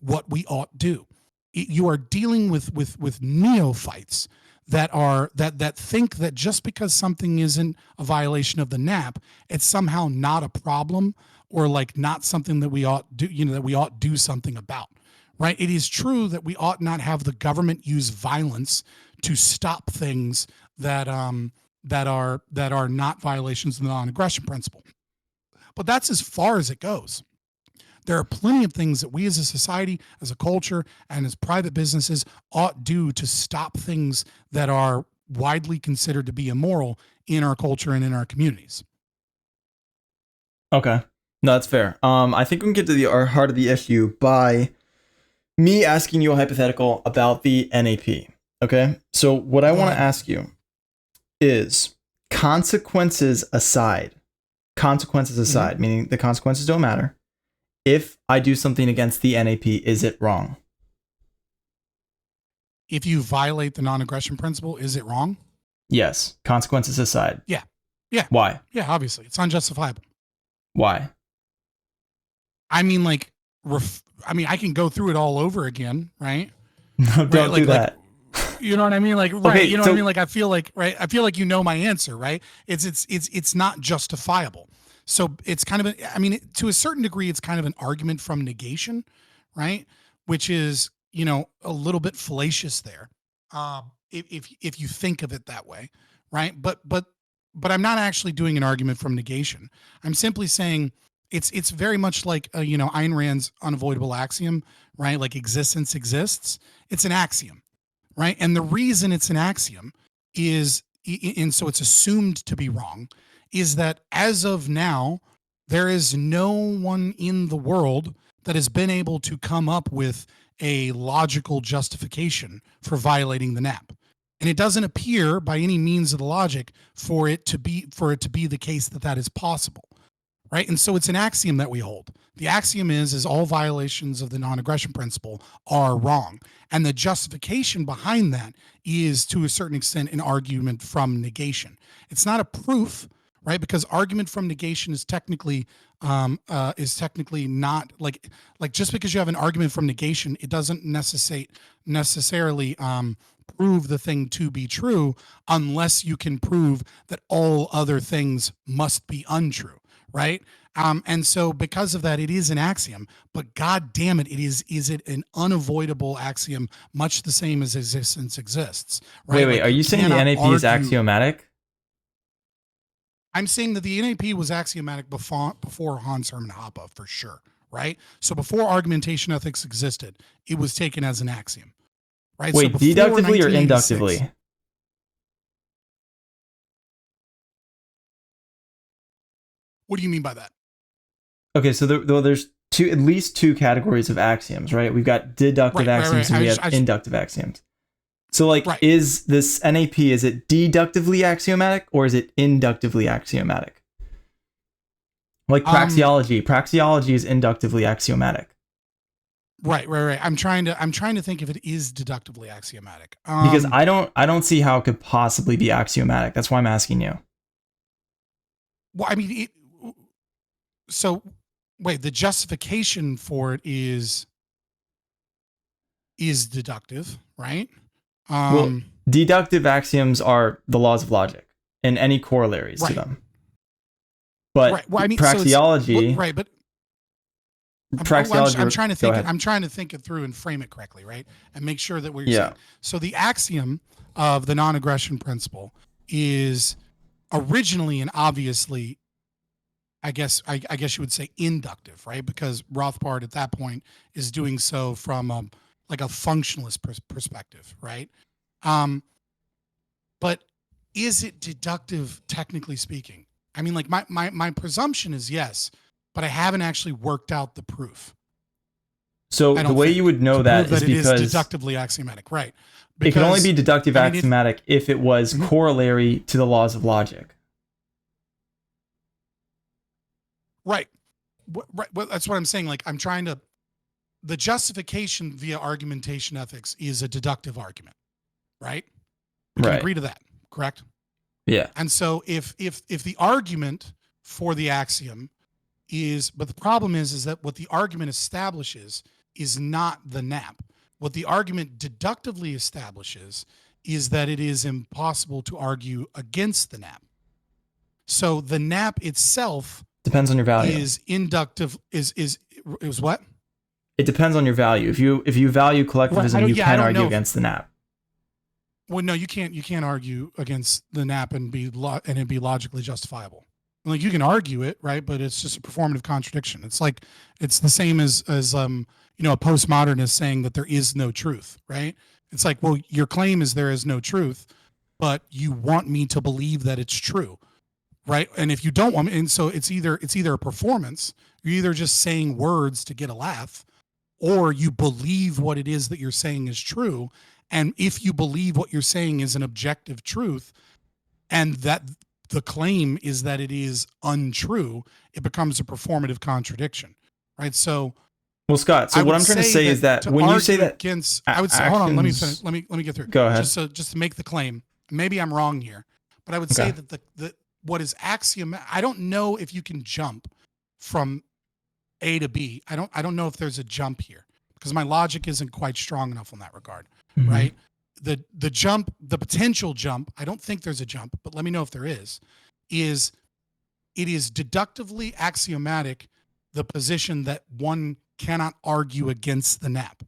what we ought do. You are dealing with neophytes that think that just because something isn't a violation of the NAP, it's somehow not a problem, or like not something that we ought do, that we ought do something about. Right? It is true that we ought not have the government use violence to stop things that are not violations of the non-aggression principle. But that's as far as it goes. There are plenty of things that we as a society, as a culture, and as private businesses ought do to stop things that are widely considered to be immoral in our culture and in our communities. Okay. No, that's fair. I think we can get to the heart of the issue by me asking you a hypothetical about the NAP. Okay. So what I want to ask you is consequences aside, meaning the consequences don't matter. If I do something against the NAP, is it wrong? If you violate the non-aggression principle, is it wrong? Yes. Consequences aside. Yeah. Yeah. Why? Yeah, obviously. It's unjustifiable. Why? I mean, like, I can go through it all over again, right? No, don't do that. You know what I mean? Like, right. Okay, you know what I mean? Like, I feel like my answer, right? It's not justifiable. So it's kind of, to a certain degree, it's kind of an argument from negation, right? Which is, a little bit fallacious there. If you think of it that way, right? But I'm not actually doing an argument from negation. I'm simply saying it's very much like, Ayn Rand's unavoidable axiom, right? Like existence exists. It's an axiom, right? And the reason it's an axiom is, and so it's assumed to be wrong, is that as of now, there is no one in the world that has been able to come up with a logical justification for violating the NAP. And it doesn't appear by any means of the logic for it to be the case that that is possible. Right. And so it's an axiom that we hold. The axiom is all violations of the non-aggression principle are wrong. And the justification behind that is, to a certain extent, an argument from negation. It's not a proof, right? Because argument from negation is technically not like just because you have an argument from negation, it doesn't necessarily prove the thing to be true unless you can prove that all other things must be untrue. Right. And so because of that, it is an axiom, but God damn it, is it an unavoidable axiom, much the same as existence exists. Right? Wait, are you saying the NAP is axiomatic? I'm saying that the NAP was axiomatic before Hans Hermann Hoppe, for sure. Right. So before argumentation ethics existed, it was taken as an axiom. Right. Wait, so deductively or inductively? What do you mean by that? Okay, so there's at least two categories of axioms, right? We've got deductive axioms and we have inductive axioms. So is this NAP, is it deductively axiomatic or is it inductively axiomatic? Like praxeology. Praxeology is inductively axiomatic. Right. I'm trying to think if it is deductively axiomatic. Because I don't see how it could possibly be axiomatic. That's why I'm asking you. Well, I mean, so wait, the justification for it is deductive, right? Well, deductive axioms are the laws of logic and any corollaries to them. But praxeology, so but praxeology, I'm trying to think. I'm trying to think it through and frame it correctly, right? And make sure that we're saying. So the axiom of the non-aggression principle is originally and obviously, I guess you would say inductive, right? Because Rothbard at that point is doing so from like a functionalist perspective, right? But is it deductive, technically speaking? I mean, like my presumption is yes, but I haven't actually worked out the proof. So the way you would know that is because it is deductively axiomatic, right? Because, it can only be deductive axiomatic if it was corollary to the laws of logic. Right. Well, that's what I'm saying. Like, I'm trying to, the justification via argumentation ethics is a deductive argument, right? We can agree to that, correct? Yeah. And so if the argument for the axiom is, but the problem is that what the argument establishes is not the NAP. What the argument deductively establishes is that it is impossible to argue against the NAP. So the NAP itself depends on your value. Is inductive is what? It depends on your value. If you value collectivism, you can argue against the NAP. Well, no, you can't argue against the NAP and it be logically justifiable. Like, you can argue it, right? But it's just a performative contradiction. It's like, it's the same as a postmodernist saying that there is no truth, right? It's like, well, your claim is there is no truth, but you want me to believe that it's true. Right. And if you don't want me, and so it's either a performance, you're either just saying words to get a laugh, or you believe what it is that you're saying is true. And if you believe what you're saying is an objective truth, and that the claim is that it is untrue, it becomes a performative contradiction. Right. So, well, Scott, so what I'm trying to say is that when you say that against, I would say, hold on, let me finish. Let me get through. Go ahead. Just to make the claim. Maybe I'm wrong here, but I would say that the what is axiomatic, I don't know if you can jump from A to B. I don't know if there's a jump here because my logic isn't quite strong enough on that regard, right? The jump, the potential jump, I don't think there's a jump, but let me know if there is it is deductively axiomatic, the position that one cannot argue against the NAP.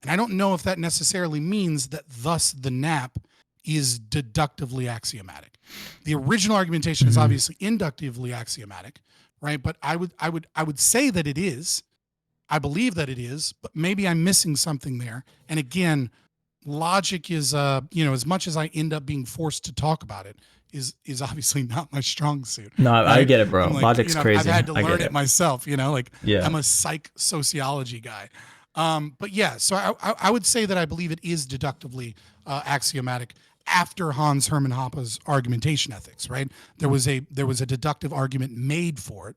And I don't know if that necessarily means that thus the NAP is deductively axiomatic. The original argumentation is obviously inductively axiomatic, right? But I would say that it is. I believe that it is, but maybe I'm missing something there. And again, logic is as much as I end up being forced to talk about it, is obviously not my strong suit. No, I right? get it, bro. I'm like, Logic's crazy. I've had to I learn get it myself. Like Yeah. I'm a psych sociology guy. But yeah, so I would say that I believe it is deductively axiomatic after Hans Hermann Hoppe's argumentation ethics. Right? There was a deductive argument made for it,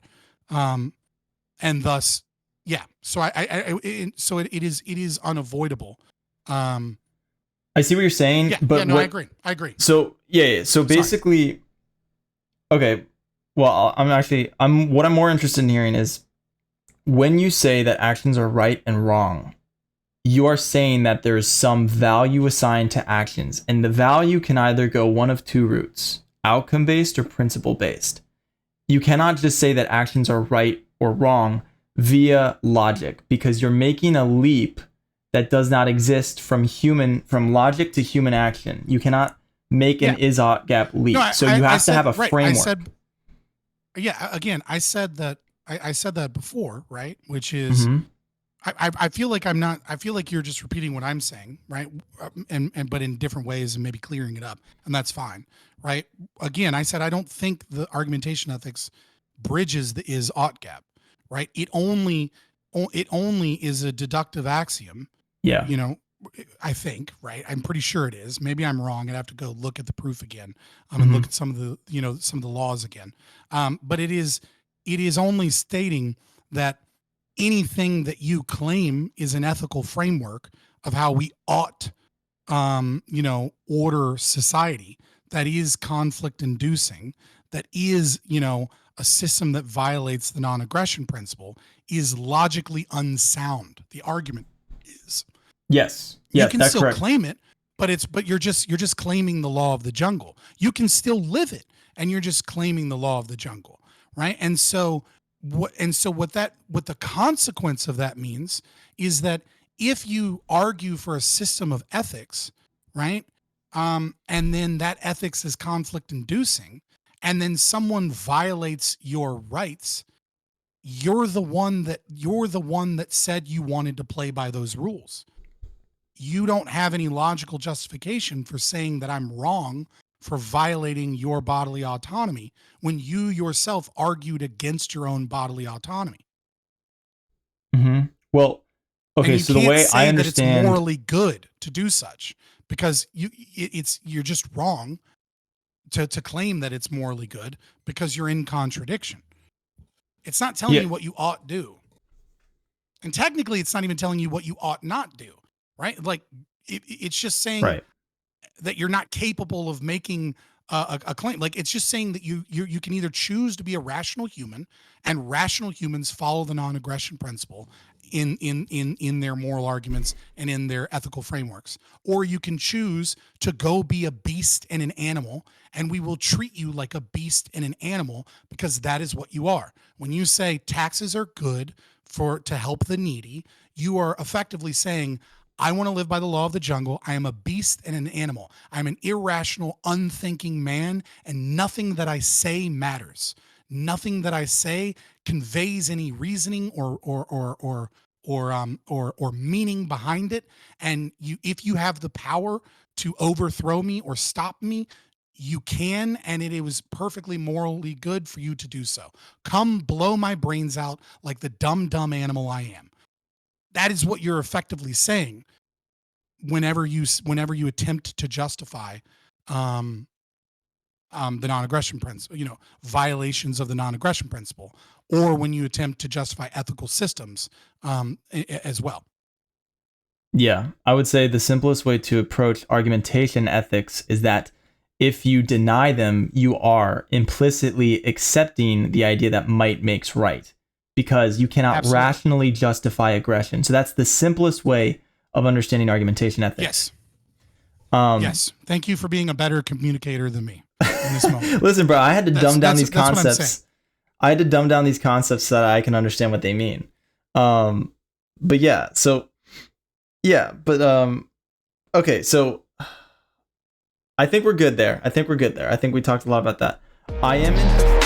and thus, yeah. So it is unavoidable. I see what you're saying, Yeah, but I agree. So yeah. So basically, okay. Well, what I'm more interested in hearing is when you say that actions are right and wrong, you are saying that there is some value assigned to actions, and the value can either go one of two routes: outcome based or principle based. You cannot just say that actions are right or wrong via logic, because you're making a leap that does not exist from logic to human action. You cannot make an is-ought gap leap. So you have to have a framework. I said that. I said that before, right? Which is, I feel like I'm not. I feel like you're just repeating what I'm saying, right? But in different ways and maybe clearing it up, and that's fine, right? Again, I said I don't think the argumentation ethics bridges the is-ought gap, right? It only is a deductive axiom. Yeah. I think, right? I'm pretty sure it is. Maybe I'm wrong. I'd have to go look at the proof again, and look at some of the laws again. But it is only stating that anything that you claim is an ethical framework of how we ought, order society, that is conflict inducing, that is, a system that violates the non-aggression principle, is logically unsound. The argument is. Yes. You can still correct. claim it, but you're just claiming the law of the jungle. You can still live it, and you're just claiming the law of the jungle, right? And so what the consequence of that means is that if you argue for a system of ethics, right, and then that ethics is conflict inducing, and then someone violates your rights, you're the one that said you wanted to play by those rules. You don't have any logical justification for saying that I'm wrong for violating your bodily autonomy when you yourself argued against your own bodily autonomy. Well, okay, so the way I understand that it's morally good to do such, because you're just wrong to claim that it's morally good, because you're in contradiction. It's not telling you what you ought do. And technically it's not even telling you what you ought not do, right? Like it's just saying that you're not capable of making a claim. Like it's just saying that you can either choose to be a rational human, and rational humans follow the non-aggression principle in their moral arguments and in their ethical frameworks, or you can choose to go be a beast and an animal, and we will treat you like a beast and an animal, because that is what you are. When you say taxes are good to help the needy, you are effectively saying, I want to live by the law of the jungle. I am a beast and an animal. I'm an irrational, unthinking man, and nothing that I say matters. Nothing that I say conveys any reasoning or meaning behind it. And if you have the power to overthrow me or stop me, you can, and it was perfectly morally good for you to do so. Come blow my brains out like the dumb animal I am. That is what you're effectively saying whenever you attempt to justify the non-aggression principle, violations of the non-aggression principle, or when you attempt to justify ethical systems as well. Yeah, I would say the simplest way to approach argumentation ethics is that if you deny them, you are implicitly accepting the idea that might makes right, because you cannot rationally justify aggression. So that's the simplest way of understanding argumentation ethics. Yes. Yes. Thank you for being a better communicator than me in this moment. Listen, bro, I had to dumb down these concepts. I had to dumb down these concepts so that I can understand what they mean. But yeah, so yeah, but okay, so I think we're good there. I think we talked a lot about that. I am in